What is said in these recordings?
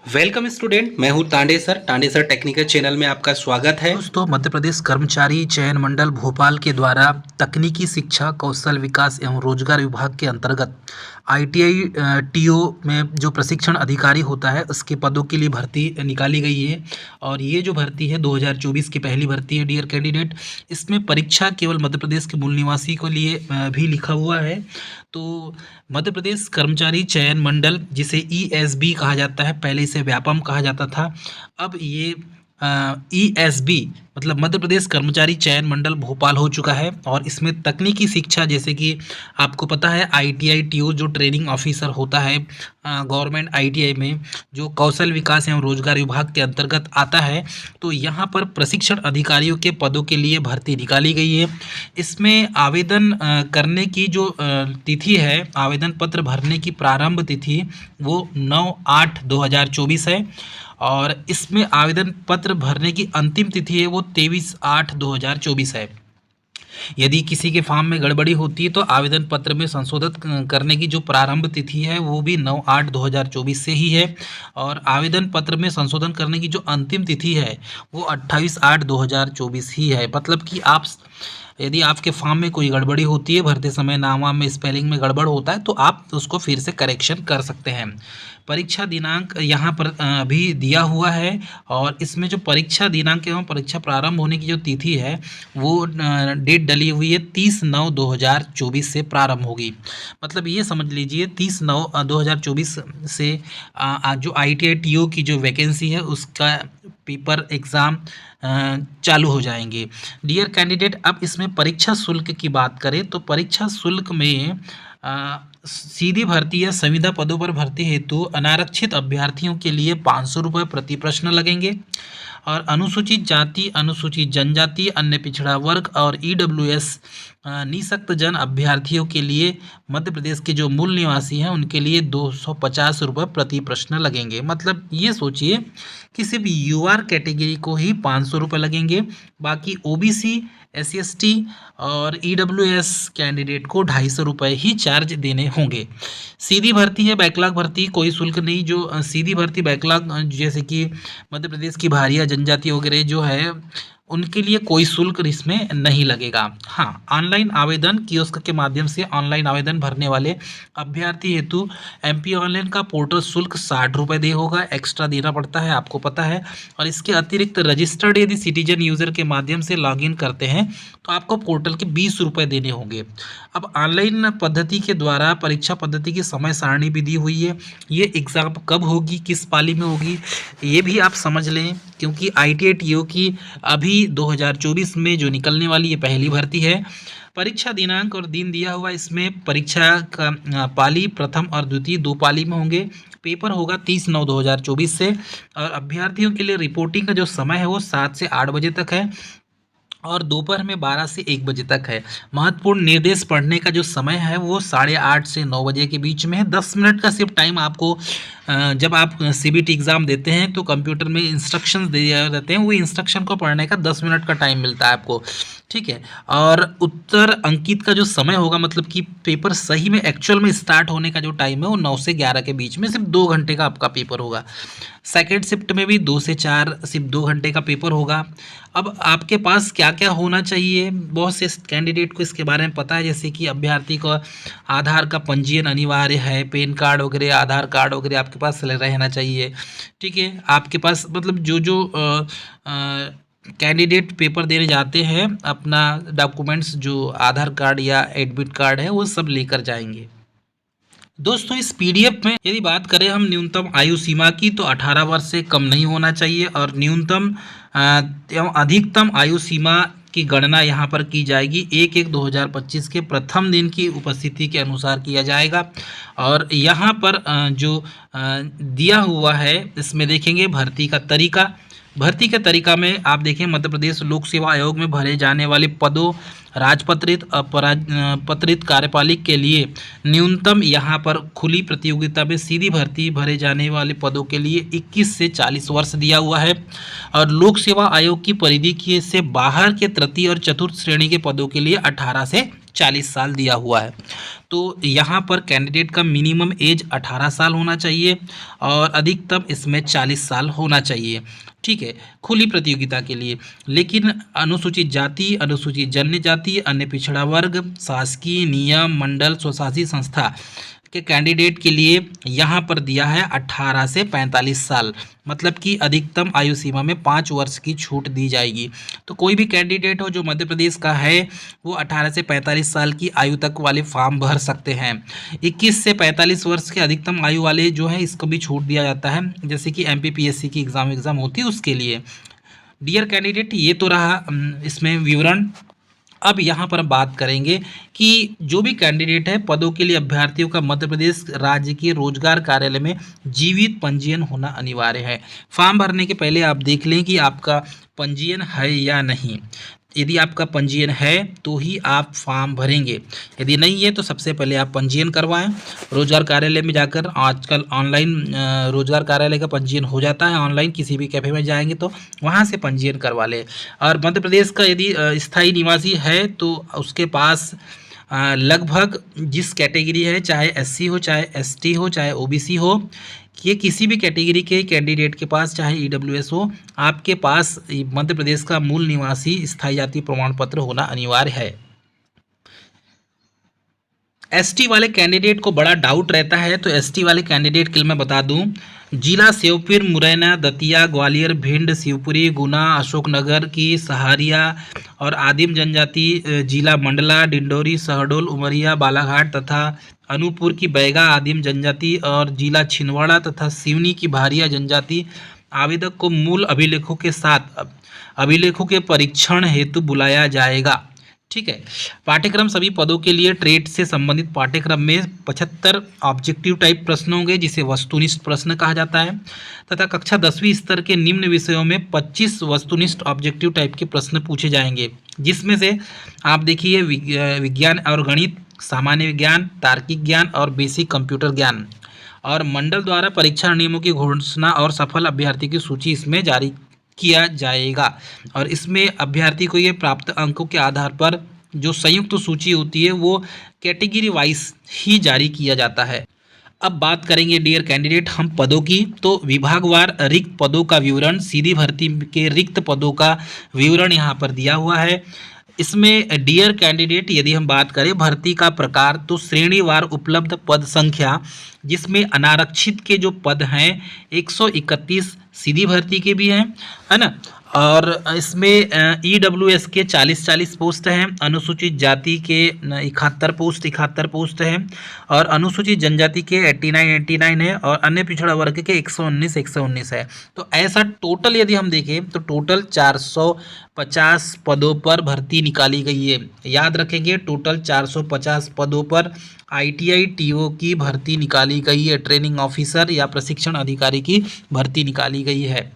Welcome student, मैं हूं Tande sir technical channel में आपका स्वागत है। दोस्तों, मध्य प्रदेश कर्मचारी चयन मंडल भोपाल के द्वारा तकनीकी शिक्षा कौशल विकास एवं रोजगार विभाग के अंतर्गत आईटीआई टीओ में जो प्रशिक्षण अधिकारी होता है उसके पदों के लिए भर्ती निकाली गई है। और ये जो भर्ती है 2024 की पहली भर्ती है डियर कैंडिडेट। इसमें परीक्षा केवल मध्य प्रदेश के मूल निवासी के लिए भी लिखा हुआ है। तो मध्य प्रदेश कर्मचारी चयन मंडल, जिसे ईएसबी कहा जाता है, पहले इसे व्यापम कहा जाता था, अब ये ईएसबी मतलब मध्य प्रदेश कर्मचारी चयन मंडल भोपाल हो चुका है। और इसमें तकनीकी शिक्षा, जैसे कि आपको पता है आईटीआई टीओ जो ट्रेनिंग ऑफिसर होता है गवर्नमेंट आईटीआई में, जो कौशल विकास एवं रोजगार विभाग के अंतर्गत आता है, तो यहाँ पर प्रशिक्षण अधिकारियों के पदों के लिए भर्ती निकाली गई है। इसमें आवेदन करने की जो तिथि है, आवेदन पत्र भरने की प्रारंभ तिथि वो 9/8/2024 है। और इसमें आवेदन पत्र भरने की अंतिम तिथि है वो 23/8/2024 है। यदि किसी के फॉर्म में गड़बड़ी होती है तो आवेदन पत्र में संशोधन करने की जो प्रारंभ तिथि है वो भी 9/8/2024 से ही है। और आवेदन पत्र में संशोधन करने की जो अंतिम तिथि है वो 28/8/2024 ही है। मतलब कि आप यदि आपके फॉर्म में कोई गड़बड़ी होती है, भरते समय नाम वाम में स्पेलिंग में गड़बड़ होता है, तो आप उसको फिर से करेक्शन कर सकते हैं। परीक्षा दिनांक यहाँ पर अभी दिया हुआ है। और इसमें जो परीक्षा दिनांक एवं परीक्षा प्रारंभ होने की जो तिथि है वो डेट डली हुई है 30/9/2024 से प्रारंभ होगी। मतलब ये समझ लीजिए 30/9/2024 से जो आईटीआई टीओ की जो वैकेंसी है उसका पेपर एग्ज़ाम चालू हो जाएंगे। डियर कैंडिडेट, अब इसमें परीक्षा शुल्क की बात करें तो परीक्षा शुल्क में सीधी भर्ती या संविदा पदों पर भर्ती हेतु अनारक्षित अभ्यर्थियों के लिए 500 रुपये प्रति प्रश्न लगेंगे। और अनुसूचित जाति, अनुसूचित जनजाति, अन्य पिछड़ा वर्ग और ईडब्ल्यूएस निःशक्त जन अभ्यर्थियों के लिए मध्य प्रदेश के जो मूल निवासी हैं उनके लिए 250 रुपये प्रति प्रश्न लगेंगे। मतलब ये सोचिए कि सिर्फ यूआर कैटेगरी को ही 500 रुपये लगेंगे, बाकी ओबीसी, एससी/एसटी और ईडब्ल्यूएस कैंडिडेट को 250 रुपये ही चार्ज देने होंगे। सीधी भर्ती है, बैकलॉग भर्ती कोई शुल्क नहीं। जो सीधी भर्ती बैकलॉग, जैसे कि मध्य प्रदेश की भारिया जनजाति वगैरह जो है उनके लिए कोई शुल्क इसमें नहीं लगेगा। हाँ, ऑनलाइन आवेदन कियोस्क के माध्यम से ऑनलाइन आवेदन भरने वाले अभ्यर्थी हेतु एमपी ऑनलाइन का पोर्टल शुल्क 60 रुपये दे होगा, एक्स्ट्रा देना पड़ता है, आपको पता है। और इसके अतिरिक्त रजिस्टर्ड यदि सिटीजन यूज़र के माध्यम से लॉगिन करते हैं तो आपको पोर्टल के 20 रुपये देने होंगे। अब ऑनलाइन पद्धति के द्वारा परीक्षा पद्धति की समय सारणी भी दी हुई है। ये एग्ज़ाम कब होगी, किस पाली में होगी, ये भी आप समझ लें, क्योंकि आईटीआई टीओ की अभी 2024 में जो निकलने वाली ये पहली भर्ती है। परीक्षा दिनांक और दिन दिया हुआ, इसमें परीक्षा का पाली प्रथम और द्वितीय 2 पाली में होंगे। पेपर होगा 30/9/2024 से। और अभ्यर्थियों के लिए रिपोर्टिंग का जो समय है वो 7 से 8 बजे तक है और दोपहर में 12 से 1 बजे तक है। महत्वपूर्ण निर्देश पढ़ने का जो समय है वो 8:30 से 9 बजे के बीच में है। 10 मिनट का सिर्फ टाइम आपको जब आप सीबीटी एग्ज़ाम देते हैं तो कंप्यूटर में इंस्ट्रक्शंस दिए रहते हैं, वो इंस्ट्रक्शन को पढ़ने का 10 मिनट का टाइम मिलता है आपको, ठीक है। और उत्तर अंकित का जो समय होगा, मतलब कि पेपर सही में एक्चुअल में स्टार्ट होने का जो टाइम है वो 9 से 11 के बीच में, सिर्फ 2 घंटे का आपका पेपर होगा। सेकेंड शिफ्ट में भी 2 से 4 सिर्फ 2 घंटे का पेपर होगा। अब आपके पास क्या क्या होना चाहिए, बहुत से कैंडिडेट को इसके बारे में पता है, जैसे कि अभ्यर्थी को आधार का पंजीयन अनिवार्य है, पैन कार्ड वगैरह, आधार कार्ड वगैरह आपके पास रहना चाहिए, ठीक है। आपके पास मतलब जो कैंडिडेट पेपर देने जाते हैं अपना डॉक्यूमेंट्स जो आधार कार्ड या एडमिट कार्ड है वो सब लेकर जाएंगे। दोस्तों, इस पीडीएफ में यदि बात करें हम न्यूनतम आयु सीमा की तो 18 वर्ष से कम नहीं होना चाहिए। और न्यूनतम एवं अधिकतम आयु सीमा की गणना यहाँ पर की जाएगी 1/1/2025 के प्रथम दिन की उपस्थिति के अनुसार किया जाएगा। और यहाँ पर जो दिया हुआ है इसमें देखेंगे भर्ती के तरीका में आप देखें, मध्य प्रदेश लोक सेवा आयोग में भरे जाने वाले पदों राजपत्रित अपराजपत्रित कार्यपालिक के लिए न्यूनतम यहाँ पर खुली प्रतियोगिता में सीधी भर्ती भरे जाने वाले पदों के लिए 21 से 40 वर्ष दिया हुआ है। और लोक सेवा आयोग की परिधि के से बाहर के तृतीय और चतुर्थ श्रेणी के पदों के लिए 18 से 40 साल दिया हुआ है। तो यहाँ पर कैंडिडेट का मिनिमम एज 18 साल होना चाहिए और अधिकतम इसमें 40 साल होना चाहिए। ठीक है, खुली प्रतियोगिता के लिए। लेकिन अनुसूचित जाति, अनुसूचित जनजाति, अन्य पिछड़ा वर्ग, शासकीय नियम मंडल स्वशासी संस्था के कैंडिडेट के लिए यहाँ पर दिया है 18 से 45 साल, मतलब कि अधिकतम आयु सीमा में 5 वर्ष की छूट दी जाएगी। तो कोई भी कैंडिडेट हो जो मध्य प्रदेश का है वो 18 से 45 साल की आयु तक वाले फॉर्म भर सकते हैं। 21 से 45 वर्ष के अधिकतम आयु वाले जो है इसको भी छूट दिया जाता है, जैसे कि MPPSC की एग्ज़ाम होती है उसके लिए। डियर कैंडिडेट, ये तो रहा इसमें विवरण। अब यहाँ पर बात करेंगे कि जो भी कैंडिडेट है पदों के लिए अभ्यर्थियों का मध्य प्रदेश राज्य के रोजगार कार्यालय में जीवित पंजीयन होना अनिवार्य है। फॉर्म भरने के पहले आप देख लें कि आपका पंजीयन है या नहीं। यदि आपका पंजीयन है तो ही आप फॉर्म भरेंगे, यदि नहीं है तो सबसे पहले आप पंजीयन करवाएं रोजगार कार्यालय में जाकर। आजकल ऑनलाइन रोजगार कार्यालय का पंजीयन हो जाता है ऑनलाइन, किसी भी कैफे में जाएंगे तो वहां से पंजीयन करवा लें। और मध्य प्रदेश का यदि स्थायी निवासी है तो उसके पास लगभग जिस कैटेगरी है, चाहे SC हो, चाहे ST हो, चाहे OBC हो, ये किसी भी कैटेगरी के कैंडिडेट के पास, चाहे EWS हो, आपके पास मध्य प्रदेश का मूल निवासी स्थायी जाति प्रमाण पत्र होना अनिवार्य है। ST वाले कैंडिडेट को बड़ा डाउट रहता है, तो ST वाले कैंडिडेट के लिए मैं बता दूं, जिला श्योपुर, मुरैना, दतिया, ग्वालियर, भिंड, शिवपुरी, गुना, अशोकनगर की सहारिया और आदिम जनजाति जिला मंडला, डिंडोरी, शहडोल, उमरिया, बालाघाट तथा अनूपपुर की बैगा आदिम जनजाति और जिला छिंदवाड़ा तथा सिवनी की भारिया जनजाति आवेदक को मूल अभिलेखों के साथ अभिलेखों के परीक्षण हेतु बुलाया जाएगा। ठीक है, पाठ्यक्रम सभी पदों के लिए ट्रेड से संबंधित पाठ्यक्रम में 75 ऑब्जेक्टिव टाइप प्रश्न होंगे, जिसे वस्तुनिष्ठ प्रश्न कहा जाता है, तथा कक्षा 10वीं स्तर के निम्न विषयों में 25 वस्तुनिष्ठ ऑब्जेक्टिव टाइप के प्रश्न पूछे जाएंगे, जिसमें से आप देखिए विज्ञान और गणित, सामान्य विज्ञान, तार्किक ज्ञान और बेसिक कंप्यूटर ज्ञान। और मंडल द्वारा परीक्षा नियमों की घोषणा और सफल अभ्यर्थी की सूची इसमें जारी किया जाएगा। और इसमें अभ्यर्थी को ये प्राप्त अंकों के आधार पर जो संयुक्त सूची होती है वो कैटेगरी वाइज ही जारी किया जाता है। अब बात करेंगे डियर कैंडिडेट हम पदों की, तो विभागवार रिक्त पदों का विवरण, सीधी भर्ती के रिक्त पदों का विवरण यहाँ पर दिया हुआ है। इसमें डियर कैंडिडेट यदि हम बात करें भर्ती का प्रकार, तो श्रेणीवार उपलब्ध पद संख्या, जिसमें अनारक्षित के जो पद हैं 131 सीधी भर्ती के भी हैं, है ना, और इसमें EWS के 40 पोस्ट हैं, अनुसूचित जाति के 71 पोस्ट हैं, और अनुसूचित जनजाति के 89 है, और अन्य पिछड़ा वर्ग के 119 है। तो ऐसा टोटल यदि हम देखें तो टोटल 450 पदों पर भर्ती निकाली गई है। याद रखेंगे, टोटल 450 पदों पर ITI TO की भर्ती निकाली गई है, ट्रेनिंग ऑफिसर या प्रशिक्षण अधिकारी की भर्ती निकाली गई है।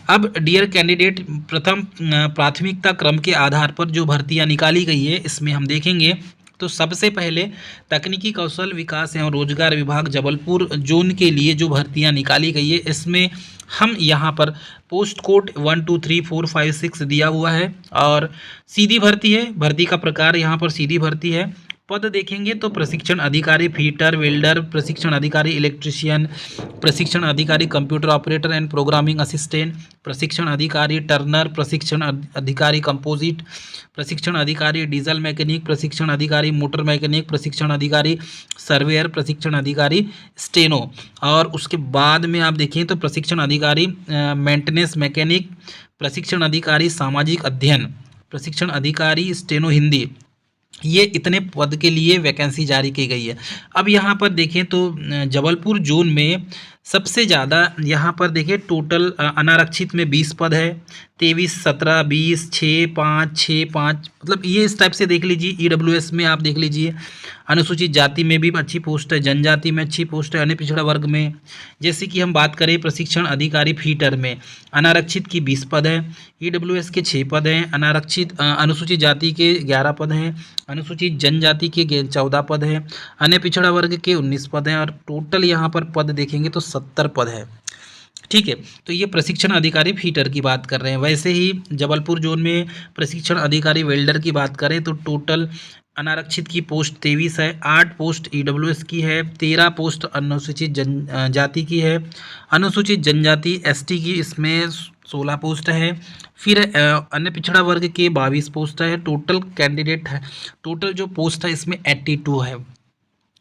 अब डियर कैंडिडेट प्रथम प्राथमिकता क्रम के आधार पर जो भर्तियां निकाली गई है इसमें हम देखेंगे तो सबसे पहले तकनीकी कौशल विकास एवं रोजगार विभाग जबलपुर जोन के लिए जो भर्तियां निकाली गई है इसमें हम यहाँ पर पोस्ट कोड 1 2 3 4 5 6 दिया हुआ है, और सीधी भर्ती है। भर्ती का प्रकार यहाँ पर सीधी भर्ती है। पद देखेंगे तो प्रशिक्षण अधिकारी फिटर वेल्डर, प्रशिक्षण अधिकारी इलेक्ट्रीशियन, प्रशिक्षण अधिकारी computer operator and programming assistant, प्रशिक्षण अधिकारी टर्नर, प्रशिक्षण अधिकारी कंपोजिट, प्रशिक्षण अधिकारी डीजल मैकेनिक, प्रशिक्षण अधिकारी मोटर मैकेनिक, प्रशिक्षण अधिकारी सर्वेयर, प्रशिक्षण अधिकारी स्टेनो। और उसके बाद में आप देखें तो प्रशिक्षण अधिकारी मेंटेनेंस मैकेनिक, प्रशिक्षण अधिकारी सामाजिक अध्ययन, प्रशिक्षण अधिकारी स्टेनो हिंदी। ये इतने पद के लिए वैकेंसी जारी की गई है। अब यहाँ पर देखें तो जबलपुर जोन में सबसे ज़्यादा यहाँ पर देखें टोटल अनारक्षित में 20 पद है, 23, 17, 20, 6, 5, 6, 5, मतलब ये इस टाइप से देख लीजिए। EWS में आप देख लीजिए, अनुसूचित जाति में भी अच्छी पोस्ट है, जनजाति में अच्छी पोस्ट है, अन्य पिछड़ा वर्ग में। जैसे कि हम बात करें प्रशिक्षण अधिकारी फीटर में अनारक्षित की 20 पद है, EWS के 6 पद हैं, अनारक्षित अनुसूचित जाति के 11 पद हैं, अनुसूचित जनजाति के 14 पद हैं, अन्य पिछड़ा वर्ग के 19 पद हैं, और टोटल यहाँ पर पद देखेंगे तो 70 पद है। ठीक है, तो ये प्रशिक्षण अधिकारी फीटर की बात कर रहे हैं। वैसे ही जबलपुर जोन में प्रशिक्षण अधिकारी वेल्डर की बात करें तो टोटल अनारक्षित की पोस्ट 23 है, 8 पोस्ट ईडब्ल्यूएस की है, 13 पोस्ट अनुसूचित जनजाति की है, अनुसूचित जनजाति एसटी की इसमें 16 पोस्ट है। फिर अन्य पिछड़ा वर्ग के 22 पोस्ट है। टोटल कैंडिडेट है, टोटल जो पोस्ट है इसमें 82 है।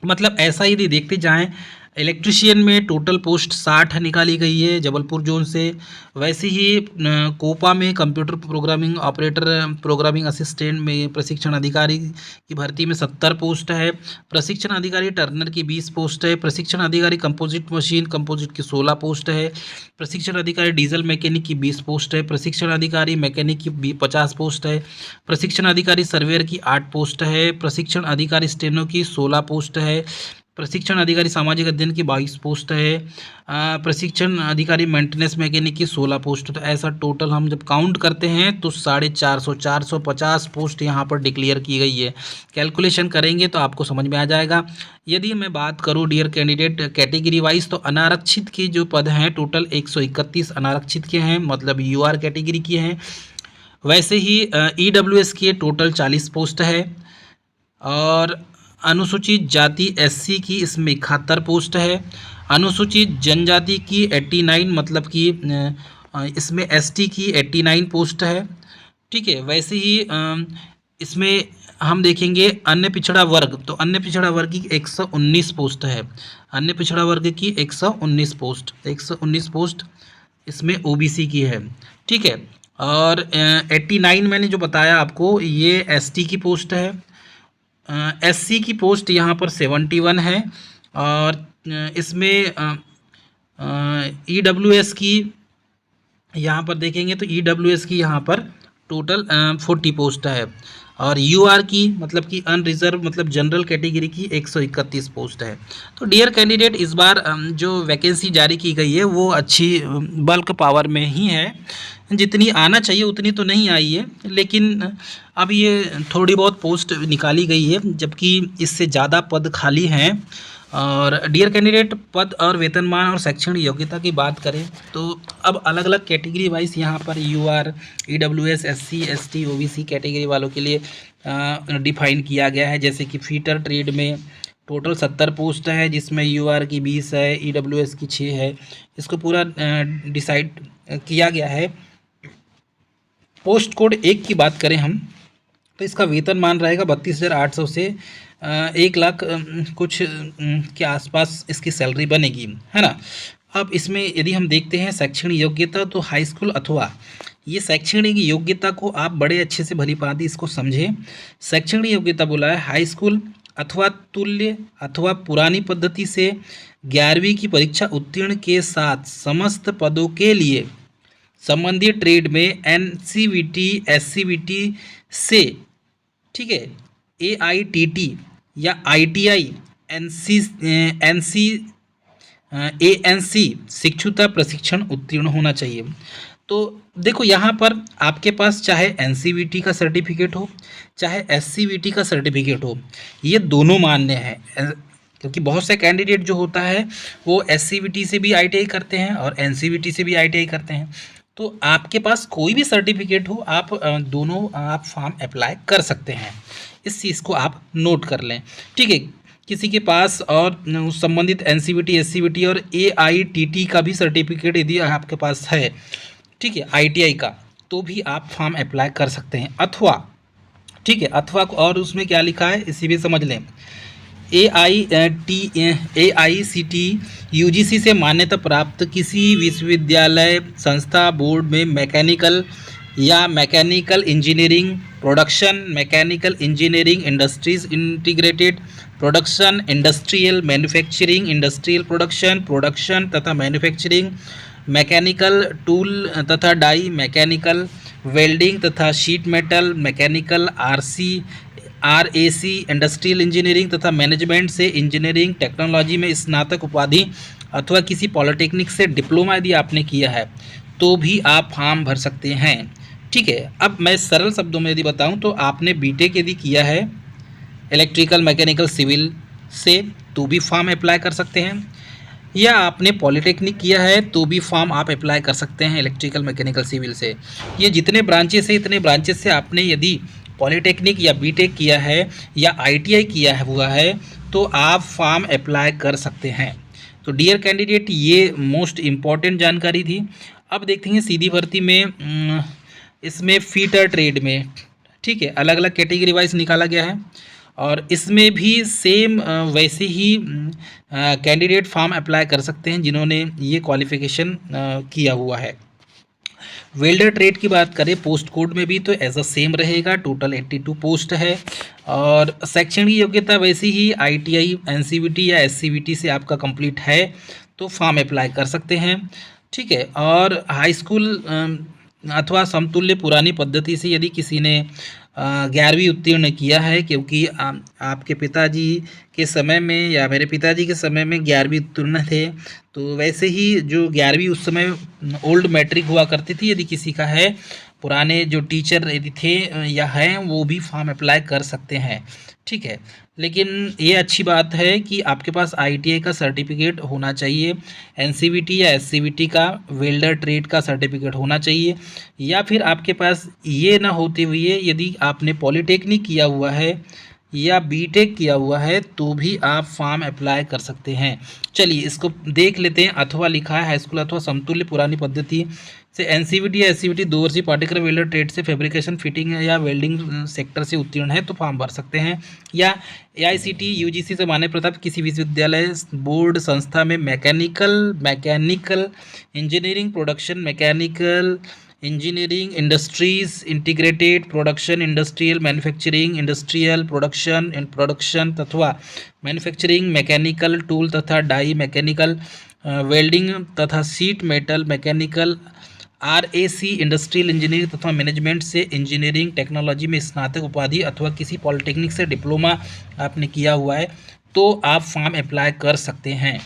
मतलब ऐसा यदि देखते जाएं, इलेक्ट्रीशियन में टोटल पोस्ट 60 निकाली गई है जबलपुर जोन से। वैसे ही कोपा में computer programming operator, programming assistant में प्रशिक्षण अधिकारी की भर्ती में 70 पोस्ट है। प्रशिक्षण अधिकारी टर्नर की 20 पोस्ट है। प्रशिक्षण अधिकारी composite machine composite key 16 post है। प्रशिक्षण अधिकारी डीजल मैकेनिक की 20 पोस्ट है। प्रशिक्षण अधिकारी मैकेनिक की 50 पोस्ट है। प्रशिक्षण अधिकारी सर्वेयर की 8 पोस्ट है। प्रशिक्षण अधिकारी स्टेनो की 16 पोस्ट है। प्रशिक्षण अधिकारी सामाजिक अध्ययन की 22 पोस्ट है। प्रशिक्षण अधिकारी मेंटेनेंस मैकेनिक की 16 पोस्ट। तो ऐसा टोटल हम जब काउंट करते हैं तो 450 पोस्ट यहाँ पर डिक्लेयर की गई है। कैलकुलेशन करेंगे तो आपको समझ में आ जाएगा। यदि मैं बात करूँ डियर कैंडिडेट कैटेगरी वाइज, तो अनारक्षित के जो पद हैं टोटल 131 अनारक्षित के हैं, मतलब यूआर कैटेगरी के हैं। वैसे ही ईडब्ल्यूएस के टोटल 40 पोस्ट है और अनुसूचित जाति एससी की इसमें 71 पोस्ट है। अनुसूचित जनजाति की 89, मतलब कि इसमें एसटी की 89 पोस्ट है। ठीक है। वैसे ही इसमें हम देखेंगे अन्य पिछड़ा वर्ग, तो अन्य पिछड़ा वर्ग की 119 पोस्ट है। अन्य पिछड़ा वर्ग की 119 पोस्ट इसमें ओबीसी की है। ठीक है। और 89 मैंने जो बताया आपको, ये एसटी की पोस्ट है। एससी की पोस्ट यहाँ पर 71 है और इसमें ईडब्ल्यूएस की यहाँ पर देखेंगे तो ईडब्ल्यूएस की यहाँ पर टोटल 40 पोस्ट है और यूआर की, मतलब कि अनरिजर्व मतलब जनरल कैटेगरी की 131 पोस्ट है। तो डियर कैंडिडेट, इस बार जो वैकेंसी जारी की गई है वो अच्छी बल्क पावर में ही है। जितनी आना चाहिए उतनी तो नहीं आई है, लेकिन अब ये थोड़ी बहुत पोस्ट निकाली गई है, जबकि इससे ज़्यादा पद खाली हैं। और डियर कैंडिडेट, पद और वेतनमान और शैक्षणिक योग्यता की बात करें तो अब अलग अलग कैटेगरी वाइज यहाँ पर UR, EWS, SC, ST, OBC category वालों के लिए डिफाइन किया गया है। जैसे कि फीटर ट्रेड में टोटल 70 पोस्ट है, जिसमें यूआर की 20 है, ईडब्ल्यूएस की 6 है। इसको पूरा डिसाइड किया गया है। पोस्ट कोड 1 की बात करें हम तो इसका वेतनमान रहेगा 32,800 से 1 लाख कुछ के आसपास इसकी सैलरी बनेगी, है ना। अब इसमें यदि हम देखते हैं शैक्षणिक योग्यता, तो हाई स्कूल अथवा, ये शैक्षणिक योग्यता को आप बड़े अच्छे से भली भांति इसको समझें। शैक्षणिक योग्यता बोला है हाई स्कूल अथवा तुल्य अथवा पुरानी पद्धति से 11वीं की परीक्षा उत्तीर्ण के साथ समस्त पदों के लिए संबंधित ट्रेड में एनसीवीटी, एससीवीटी से, ठीक है, एआईटीटी या आईटीआई, एएनसी शिक्षुता प्रशिक्षण उत्तीर्ण होना चाहिए। तो देखो यहाँ पर आपके पास चाहे एनसीवीटी का सर्टिफिकेट हो चाहे एससीवीटी का सर्टिफिकेट हो, ये दोनों मान्य है, क्योंकि बहुत से कैंडिडेट जो होता है वो एससीवीटी से भी आईटीआई करते हैं और एनसीवीटी से भी आईटीआई करते हैं। तो आपके पास कोई भी सर्टिफिकेट हो, आप दोनों आप फॉर्म अप्लाई कर सकते हैं। इस चीज़ को आप नोट कर लें, ठीक है। किसी के पास और संबंधित एनसीवीटी, एससीवीटी और एआईटीटी का भी सर्टिफिकेट यदि आपके पास है, ठीक है, आईटीआई का, तो भी आप फॉर्म अप्लाई कर सकते हैं। अथवा, ठीक है, अथवा और उसमें क्या लिखा है इसी भी समझ लें। एआईसीटी यूजीसी से मान्यता प्राप्त किसी विश्वविद्यालय, संस्था, बोर्ड में मैकेनिकल या mechanical engineering production, mechanical engineering industries integrated production, industrial manufacturing, industrial production, production तथा मैन्युफैक्चरिंग, मैकेनिकल टूल तथा डाई, मैकेनिकल वेल्डिंग तथा sheet metal, mechanical RAC, industrial engineering तथा मैनेजमेंट से इंजीनियरिंग टेक्नोलॉजी में स्नातक उपाधि अथवा किसी पॉलिटेक्निक से डिप्लोमा यदि आपने किया है तो भी आप फॉर्म भर सकते हैं, ठीक है। अब मैं सरल शब्दों में यदि बताऊं तो आपने बीटेक यदि किया है इलेक्ट्रिकल, मैकेनिकल, सिविल से तो भी फॉर्म अप्लाई कर सकते हैं, या आपने पॉलिटेक्निक किया है तो भी फॉर्म आप अप्लाई कर सकते हैं इलेक्ट्रिकल, मैकेनिकल, सिविल से। ये जितने ब्रांचेस हैं इतने ब्रांचेस से आपने यदि पॉलीटेक्निक या बीटेक किया है या आईटीआई किया हुआ है तो आप फॉर्म अप्लाई कर सकते हैं। तो डियर कैंडिडेट, ये मोस्ट इम्पॉर्टेंट जानकारी थी। अब देखेंगे सीधी भर्ती में इसमें फीटर ट्रेड में, ठीक है, अलग अलग कैटेगरी वाइज निकाला गया है और इसमें भी सेम वैसे ही कैंडिडेट फॉर्म अप्लाई कर सकते हैं जिन्होंने ये क्वालिफिकेशन किया हुआ है। वेल्डर ट्रेड की बात करें पोस्ट कोड में भी तो एज अ सेम रहेगा, टोटल 82 पोस्ट है और शैक्षणिक योग्यता वैसी ही आईटीआई, एनसीवीटी या एससीवीटी से आपका कंप्लीट है तो फॉर्म अप्लाई कर सकते हैं, ठीक है। और हाई स्कूल अथवा समतुल्य पुरानी पद्धति से यदि किसी ने 11वीं उत्तीर्ण किया है, क्योंकि आपके पिताजी के समय में या मेरे पिताजी के समय में 11वीं उत्तीर्ण थे, तो वैसे ही जो 11वीं उस समय ओल्ड मैट्रिक हुआ करती थी, यदि किसी का है, पुराने जो टीचर यदि थे या हैं वो भी फॉर्म अप्लाई कर सकते हैं, ठीक है। लेकिन ये अच्छी बात है कि आपके पास आईटीआई का सर्टिफिकेट होना चाहिए, एनसीवीटी या एससीवीटी का वेल्डर ट्रेड का सर्टिफिकेट होना चाहिए, या फिर आपके पास ये ना होते हुए यदि आपने पॉलीटेक्निक किया हुआ है या बीटेक किया हुआ है तो भी आप फॉर्म अप्लाई कर सकते हैं। चलिए इसको देख लेते हैं। अथवा लिखा है हाई स्कूल अथवा समतुल्य पुरानी पद्धति से एनसीवीटी या एससीवीटी 2 वर्षीय पाठ्यक्रम वेल्डर ट्रेड से फैब्रिकेशन, फिटिंग या वेल्डिंग सेक्टर से उत्तीर्ण है तो फॉर्म भर सकते हैं। या एआईसीटी यूजीसी से मान्य प्राप्त किसी विश्वविद्यालय, बोर्ड, संस्था में mechanical engineering, production mechanical engineering, industries, integrated production, industrial manufacturing, industrial production and production तथा मैन्युफैक्चरिंग, मैकेनिकल टूल तथा डाई मैकेनिकल, वेल्डिंग तथा seat metal mechanical, RAC industrial engineering तथा मैनेजमेंट से इंजीनियरिंग टेक्नोलॉजी में स्नातक उपाधि अथवा किसी पॉलिटेक्निक से डिप्लोमा आपने किया हुआ है तो आप फॉर्म अप्लाई कर सकते हैं।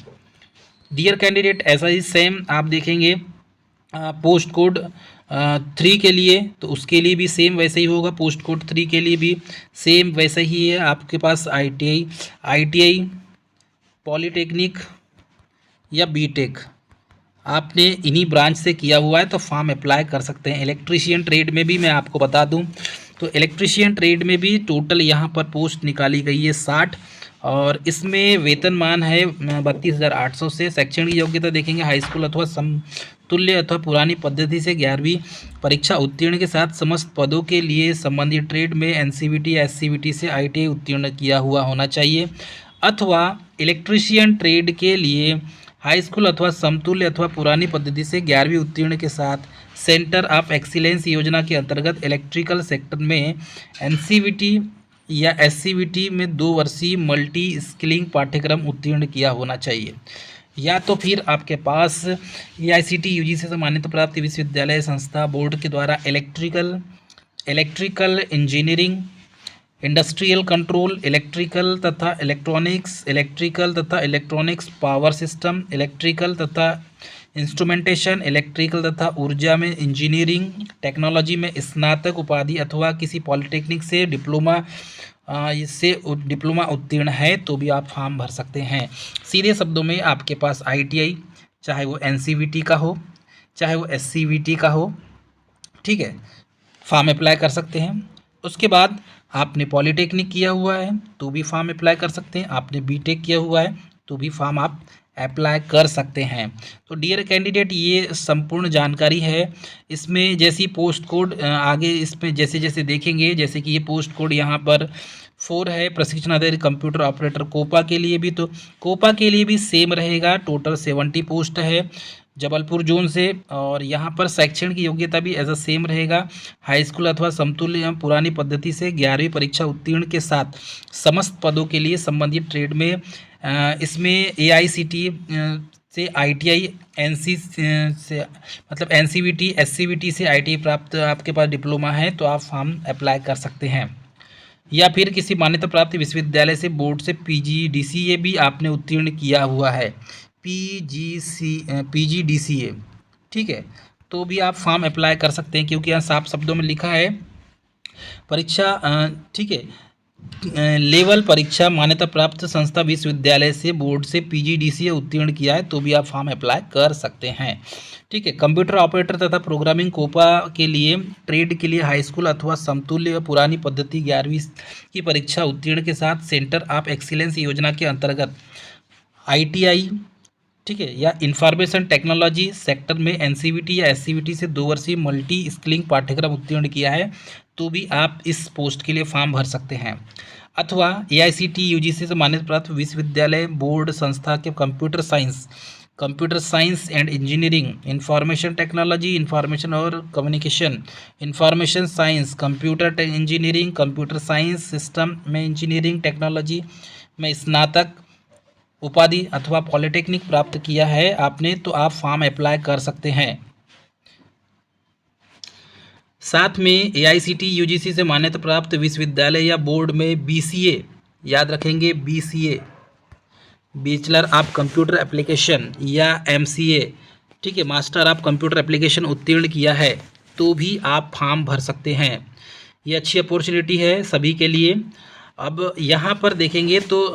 डियर कैंडिडेट, ऐसा ही सेम आप देखेंगे पोस्ट कोड 3 के लिए, तो उसके लिए भी सेम वैसे ही होगा। पोस्ट कोड 3 के लिए भी सेम वैसे ही है। आपके पास आईटीआई, पॉलीटेक्निक या बीटेक आपने इन्हीं ब्रांच से किया हुआ है तो फॉर्म अप्लाई कर सकते हैं। इलेक्ट्रीशियन ट्रेड में भी मैं आपको बता दूं तो इलेक्ट्रीशियन ट्रेड में भी टोटल यहाँ पर पोस्ट निकाली गई है 60 और इसमें वेतनमान है 32,800 से। शैक्षणिक योग्यता देखेंगे हाई स्कूल अथवा समतुल्य अथवा पुरानी पद्धति से 11वीं परीक्षा उत्तीर्ण के साथ समस्त पदों के लिए संबंधित ट्रेड में एनसीवीटी या एससीवीटी से आईटीआई उत्तीर्ण किया हुआ होना चाहिए, अथवा इलेक्ट्रीशियन ट्रेड के लिए हाई स्कूल अथवा समतुल्य अथवा पुरानी पद्धति से 11वीं उत्तीर्ण के साथ सेंटर ऑफ एक्सीलेंस योजना के अंतर्गत इलेक्ट्रिकल सेक्टर में एनसीवीटी या एससीवीटी में 2 वर्षीय मल्टी स्किलिंग पाठ्यक्रम उत्तीर्ण किया होना चाहिए, या तो फिर आपके पास एआईसीटी यूजीसी से मान्यता प्राप्त विश्वविद्यालय, संस्था, बोर्ड के द्वारा electrical engineering, industrial control, electrical तथा इलेक्ट्रॉनिक्स पावर सिस्टम, इलेक्ट्रिकल तथा इंस्ट्रूमेंटेशन, इलेक्ट्रिकल तथा ऊर्जा में इंजीनियरिंग टेक्नोलॉजी में स्नातक उपाधि अथवा किसी पॉलिटेक्निक से डिप्लोमा उत्तीर्ण है तो भी आप फॉर्म भर सकते हैं। सीधे शब्दों में आपके पास आईटीआई, चाहे वो एनसीवीटी का हो चाहे वो एससीवीटी का हो, ठीक है, फॉर्म अप्लाई कर सकते हैं। उसके बाद आपने पॉलीटेक्निक किया हुआ है तो भी फॉर्म अप्लाई कर सकते हैं, आपने बीटेक किया हुआ है तो भी फॉर्म आप अप्लाई कर सकते हैं। तो डियर कैंडिडेट, ये संपूर्ण जानकारी है। इसमें जैसी पोस्ट कोड आगे इसमें जैसे जैसे देखेंगे, जैसे कि ये पोस्ट कोड यहाँ पर 4 है प्रशिक्षण आधारित कंप्यूटर ऑपरेटर कोपा के लिए भी, तो कोपा के लिए भी सेम रहेगा। टोटल 70 पोस्ट है जबलपुर जोन से, और यहाँ पर शैक्षणिक योग्यता भी एज अ सेम रहेगा, हाई स्कूल अथवा समतुल्य पुरानी पद्धति से 11वीं परीक्षा उत्तीर्ण के साथ समस्त पदों के लिए संबंधित ट्रेड में इसमें एआईसीटी से आईटीआई, एनसी से मतलब एनसीवीटी, एससीवीटी से आईटीआई प्राप्त आपके पास डिप्लोमा है तो आप फॉर्म अप्लाई कर सकते हैं, या फिर किसी मान्यता प्राप्त विश्वविद्यालय से बोर्ड से पीजीडीसीए भी आपने उत्तीर्ण किया हुआ है, पीजीडीसीए, ठीक है, तो भी आप फॉर्म अप्लाई कर सकते हैं। क्योंकि यहाँ साफ शब्दों में लिखा है परीक्षा, ठीक है, लेवल परीक्षा मान्यता प्राप्त संस्था विश्वविद्यालय से बोर्ड से पीजीडीसीए उत्तीर्ण किया है तो भी आप फॉर्म अप्लाई कर सकते हैं। ठीक है। कंप्यूटर ऑपरेटर तथा प्रोग्रामिंग कोपा के लिए ट्रेड के लिए हाई स्कूल अथवा समतुल्य पुरानी पद्धति 11वीं की परीक्षा उत्तीर्ण के साथ सेंटर ऑफ एक्सीलेंस योजना के अंतर्गत आईटीआई, ठीक है, या इंफॉर्मेशन टेक्नोलॉजी सेक्टर में एनसीवीटी या एससीवीटी से 2 वर्षीय मल्टी स्किलिंग पाठ्यक्रम उत्तीर्ण किया है तो भी आप इस पोस्ट के लिए फॉर्म भर सकते हैं। अथवा एआईसीटी यूजीसी से मान्यता प्राप्त विश्वविद्यालय बोर्ड संस्था के computer science and engineering, information technology, information और communication, information science, computer engineering, computer science system में इंजीनियरिंग टेक्नोलॉजी में स्नातक उपाधि अथवा पॉलिटेक्निक प्राप्त किया है आपने तो आप फॉर्म अप्लाई कर सकते हैं। साथ में एआईसीटी यूजीसी से मान्यता प्राप्त विश्वविद्यालय या बोर्ड में बीसीए, याद रखेंगे BCA, bachelor of computer application, या एमसीए, ठीक है, मास्टर ऑफ कंप्यूटर एप्लीकेशन उत्तीर्ण किया है तो भी आप फॉर्म भर सकते हैं। ये अच्छी अपॉर्चुनिटी है सभी के लिए। अब यहाँ पर देखेंगे तो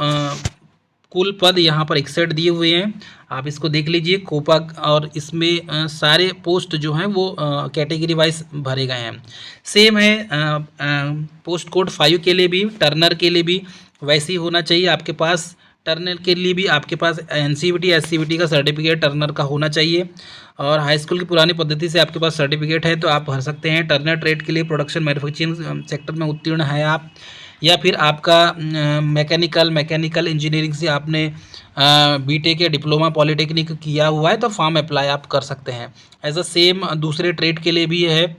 कुल पद यहाँ पर 61 दिए हुए हैं, आप इसको देख लीजिए कोपा, और इसमें सारे पोस्ट जो हैं वो कैटेगरी वाइज भरे गए हैं। सेम है पोस्ट कोड 5 के लिए भी, टर्नर के लिए भी वैसे ही होना चाहिए आपके पास। टर्नर के लिए भी आपके पास एनसीवीटी एससीवीटी का सर्टिफिकेट टर्नर का होना चाहिए, और हाई स्कूल की पुरानी पद्धति से आपके पास सर्टिफिकेट है तो आप भर सकते हैं। टर्नर ट्रेड के लिए प्रोडक्शन मैन्युफैक्चरिंग सेक्टर में उत्तीर्ण है आप, या फिर आपका मैकेनिकल इंजीनियरिंग से आपने बीटेक या डिप्लोमा पॉलिटेक्निक किया हुआ है तो फॉर्म अप्लाई आप कर सकते हैं। एज अ सेम दूसरे ट्रेड के लिए भी है,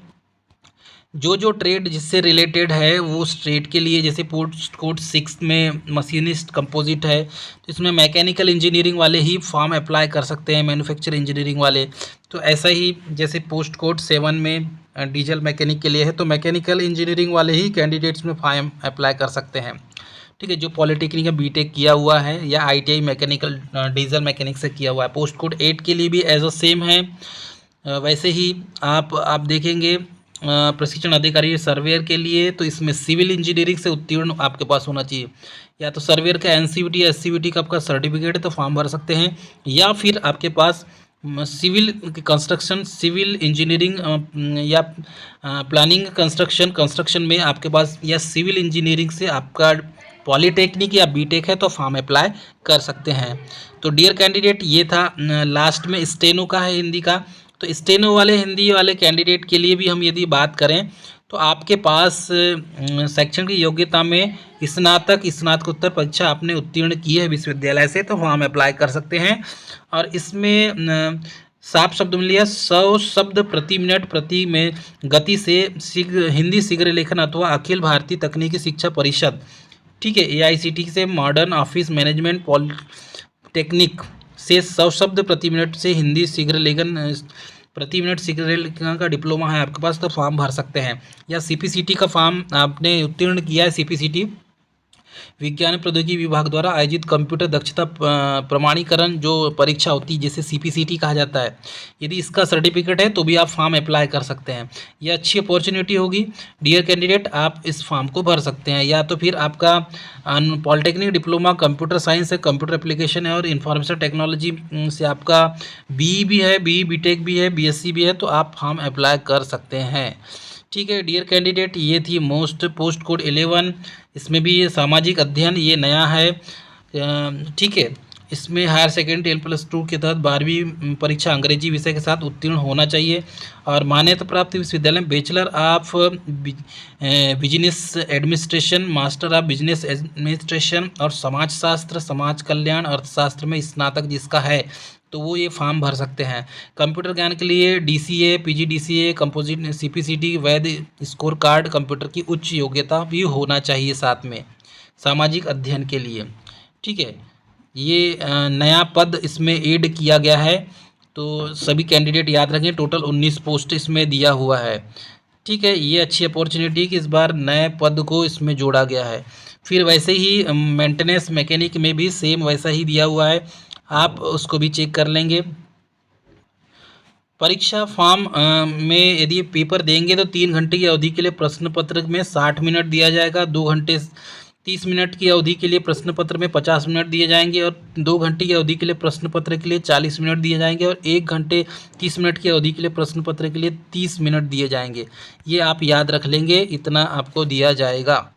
जो ट्रेड जिससे रिलेटेड है वो उस ट्रेड के लिए, जैसे पोस्ट कोड 6 में मशीनिस्ट कंपोजिट है तो इसमें मैकेनिकल इंजीनियरिंग वाले ही फॉर्म अप्लाई कर सकते हैं, मैन्युफैक्चर इंजीनियरिंग वाले। तो ऐसा ही जैसे पोस्ट कोड 7 में डीजल मैकेनिक के लिए है तो मैकेनिकल इंजीनियरिंग वाले ही कैंडिडेट्स में फॉर्म अप्लाई कर सकते हैं। ठीक है, जो पॉलिटेक्निक या बीटेक किया हुआ है या आईटीआई मैकेनिकल डीजल मैकेनिक से किया हुआ है। पोस्ट कोड 8 के लिए भी एज अ सेम है। वैसे ही आप देखेंगे प्रशिक्षण अधिकारी सर्वेयर के लिए तो इसमें सिविल इंजीनियरिंग से उत्तीर्ण आपके पास होना चाहिए, या तो सर्वेयर का एनसीवीटी या एससीवीटी का आपका सर्टिफिकेट है तो फॉर्म भर सकते हैं, या फिर आपके पास सिविल कंस्ट्रक्शन, सिविल इंजीनियरिंग या प्लानिंग कंस्ट्रक्शन में आपके पास, या सिविल इंजीनियरिंग से आपका पॉलिटेक्निक या बीटेक है तो फॉर्म अप्लाई कर सकते हैं। तो डियर कैंडिडेट, ये था लास्ट में स्टेनो का है हिंदी का। तो स्टेनो वाले हिंदी वाले कैंडिडेट के लिए भी हम यदि बात करें तो आपके पास शैक्षणिक योग्यता में स्नातकोत्तर परीक्षा आपने उत्तीर्ण की है विश्वविद्यालय से तो फॉर्म अप्लाई कर सकते हैं। और इसमें साफ शब्द में लिया 100 शब्द प्रति मिनट प्रति में गति से हिंदी शीघ्र लेखन अथवा अखिल भारतीय तकनीकी शिक्षा परिषद, ठीक है, एआईसीटी से मॉडर्न ऑफिस मैनेजमेंट पॉलिटेक्निक से 100 शब्द प्रति मिनट से हिंदी शीघ्र लेखन प्रति मिनट शीघ्र लेखन का डिप्लोमा है आपके पास तो फॉर्म भर सकते हैं। या सीपीसीटी का फॉर्म आपने उत्तीर्ण किया है, सीपीसीटी विज्ञान प्रौद्योगिकी विभाग द्वारा आयोजित कंप्यूटर दक्षता प्रमाणीकरण जो परीक्षा होती है जिसे सीपीसीटी कहा जाता है, यदि इसका सर्टिफिकेट है तो भी आप फॉर्म अप्लाई कर सकते हैं। यह अच्छी अपॉर्चुनिटी होगी डियर कैंडिडेट, आप इस फॉर्म को भर सकते हैं। या तो फिर आपका पॉलिटेक्निक डिप्लोमा कंप्यूटर साइंस है, कंप्यूटर एप्लीकेशन है और इंफॉर्मेशन टेक्नोलॉजी से आपका बीई भी है, बीटेक भी है, बीएससी भी है तो आप फॉर्म अप्लाई कर सकते हैं। ठीक है डियर कैंडिडेट, ये थी पोस्ट कोड 11। इसमें भी ये सामाजिक अध्ययन ये नया है, ठीक है। इसमें हायर सेकेंडरी 10+2 के तहत 12वीं परीक्षा अंग्रेजी विषय के साथ उत्तीर्ण होना चाहिए और मान्यता प्राप्त विश्वविद्यालय में bachelor of business administration, master of business administration और समाजशास्त्र, समाज कल्याण, अर्थशास्त्र में स्नातक जिसका है तो वो ये फॉर्म भर सकते हैं। कंप्यूटर ज्ञान के लिए डीसीए, पीजीडीसीए, कंपोजिट, सीपीसीटी, वैध स्कोर कार्ड, कंप्यूटर की उच्च योग्यता भी होना चाहिए साथ में सामाजिक अध्ययन के लिए। ठीक है, ये नया पद इसमें ऐड किया गया है तो सभी कैंडिडेट याद रखें, टोटल 19 पोस्ट इसमें दिया हुआ है। ठीक है, ये अच्छी अपॉर्चुनिटी कि इस बार नए पद को इसमें जोड़ा गया है। फिर वैसे ही मेंटेनेंस मैकेनिक में भी सेम वैसा ही दिया हुआ है, आप उसको भी चेक कर लेंगे। परीक्षा फॉर्म में यदि पेपर देंगे तो 3 घंटे की अवधि के लिए प्रश्न पत्र में 60 मिनट दिया जाएगा, 2 घंटे 30 मिनट की अवधि के लिए प्रश्न पत्र में 50 मिनट दिए जाएंगे और 2 घंटे की अवधि के लिए प्रश्न पत्र के लिए 40 मिनट दिए जाएंगे और 1 घंटे 30 मिनट की अवधि के लिए प्रश्न पत्र के लिए 30 मिनट दिए जाएंगे। ये आप याद रख लेंगे, इतना आपको दिया जाएगा।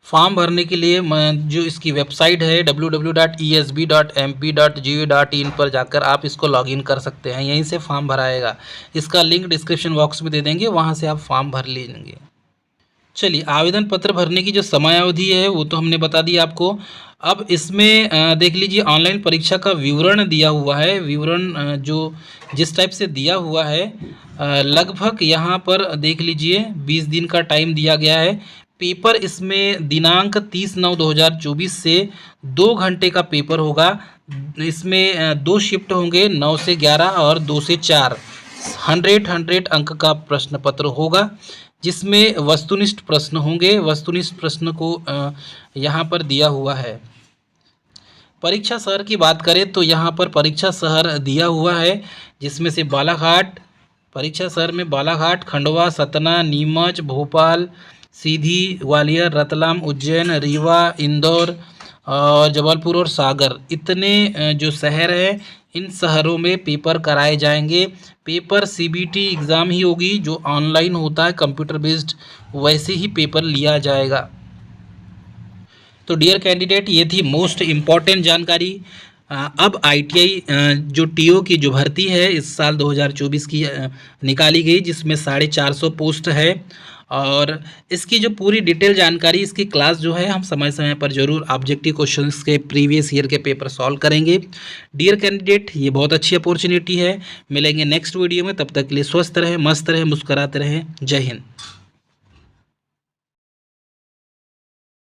फॉर्म भरने के लिए जो इसकी वेबसाइट है www.esb.mp.gov.in पर जाकर आप इसको लॉगिन कर सकते हैं, यहीं से फॉर्म भराएगा। इसका लिंक डिस्क्रिप्शन बॉक्स में दे देंगे, वहाँ से आप फॉर्म भर लेंगे। चलिए, आवेदन पत्र भरने की जो समयावधि है वो तो हमने बता दी आपको। अब इसमें देख लीजिए, ऑनलाइन परीक्षा का विवरण दिया हुआ है। विवरण जो जिस टाइप से दिया हुआ है, लगभग यहाँ पर देख लीजिए 20 दिन का टाइम दिया गया है। पेपर इसमें दिनांक 30/9/2024 से 2 घंटे का पेपर होगा। इसमें 2 शिफ्ट होंगे, 9 से 11 और 2 से 4। 100 अंक का प्रश्न पत्र होगा, जिसमें वस्तुनिष्ठ प्रश्न होंगे। वस्तुनिष्ठ प्रश्न को यहाँ पर दिया हुआ है। परीक्षा शहर की बात करें तो यहाँ पर परीक्षा शहर दिया हुआ है, जिसमें से बालाघाट, परीक्षा शहर में बालाघाट, खंडवा, सतना, नीमच, भोपाल, सीधी, ग्वालियर, रतलाम, उज्जैन, रीवा, इंदौर और जबलपुर और सागर, इतने जो शहर हैं, इन शहरों में पेपर कराए जाएंगे। पेपर सीबीटी एग्ज़ाम ही होगी, जो ऑनलाइन होता है, कंप्यूटर बेस्ड, वैसे ही पेपर लिया जाएगा। तो डियर कैंडिडेट, ये थी मोस्ट इम्पॉर्टेंट जानकारी। अब आईटीआई जो टीओ की जो भर्ती है इस साल 2024 की निकाली गई, जिसमें 450 पोस्ट है। और इसकी जो पूरी डिटेल जानकारी, इसकी क्लास जो है हम समय समय पर जरूर ऑब्जेक्टिव क्वेश्चंस के प्रीवियस ईयर के पेपर सॉल्व करेंगे। डियर कैंडिडेट, ये बहुत अच्छी अपॉर्चुनिटी है। मिलेंगे नेक्स्ट वीडियो में, तब तक के लिए स्वस्थ रहें, मस्त रहें, मुस्कुराते रहें। जय हिंद।